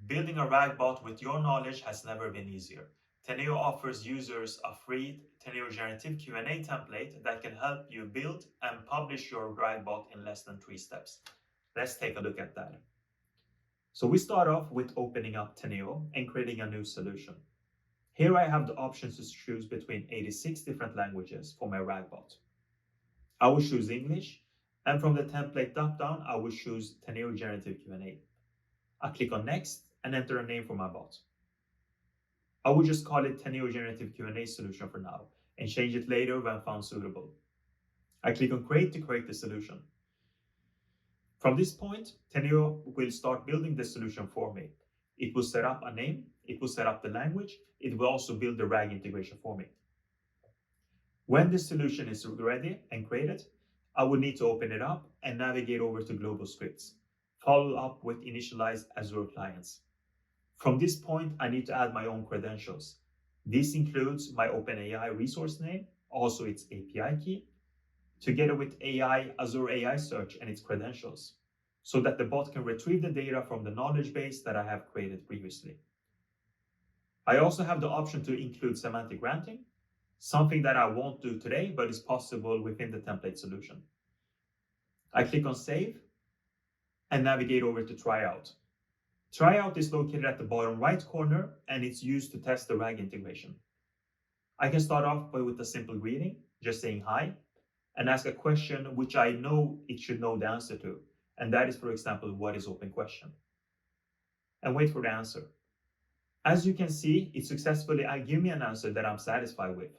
Building a RAG bot with your knowledge has never been easier. Teneo offers users a free Teneo Generative QnA template that can help you build and publish your RAG bot in less than 3 steps. Let's take a look at that. So we start off with opening up Teneo and creating a new solution. Here I have the options to choose between 86 different languages for my RAG bot. I will choose English, and from the template drop-down, I will choose Teneo Generative QnA. I click on Next and enter a name for my bot. I will just call it Teneo Generative QnA solution for now and change it later when found suitable. I click on Create to create the solution. From this point, Teneo will start building the solution for me. It will set up a name, it will set up the language, it will also build the RAG integration for me. When the solution is ready and created, I will need to open it up and navigate over to Global Scripts, follow up with initialize Azure clients. From this point, I need to add my own credentials. This includes my OpenAI resource name, also its API key, together with Azure AI search and its credentials, so that the bot can retrieve the data from the knowledge base that I have created previously. I also have the option to include semantic granting, something that I won't do today, but is possible within the template solution. I click on Save and navigate over to Tryout. Tryout is located at the bottom right corner and it's used to test the RAG integration. I can start off with a simple greeting, just saying hi, and ask a question which I know it should know the answer to. And that is, for example, what is open question? And wait for the answer. As you can see, it successfully gave me an answer that I'm satisfied with.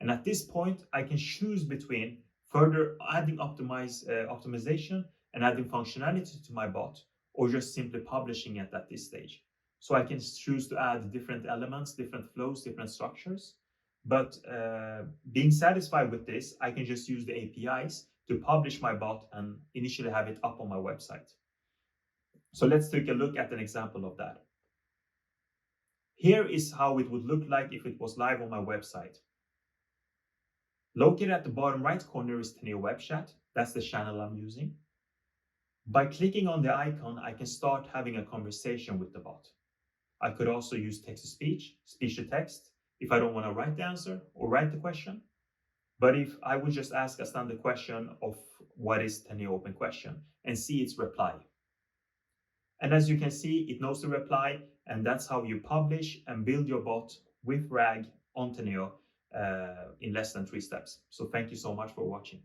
And at this point, I can choose between further adding optimization and adding functionality to my bot, or just simply publishing it at this stage. So I can choose to add different elements, different flows, different structures. But being satisfied with this, I can just use the APIs to publish my bot and initially have it up on my website. So let's take a look at an example of that. Here is how it would look like if it was live on my website. Located at the bottom right corner is Teneo Web Chat. That's the channel I'm using. By clicking on the icon, I can start having a conversation with the bot. I could also use text-to-speech, speech-to-text, if I don't want to write the answer or write the question. But if I would just ask a standard question of what is Teneo Open Question and see its reply. And as you can see, it knows the reply, and that's how you publish and build your bot with RAG on Teneo in less than 3 steps. So thank you so much for watching.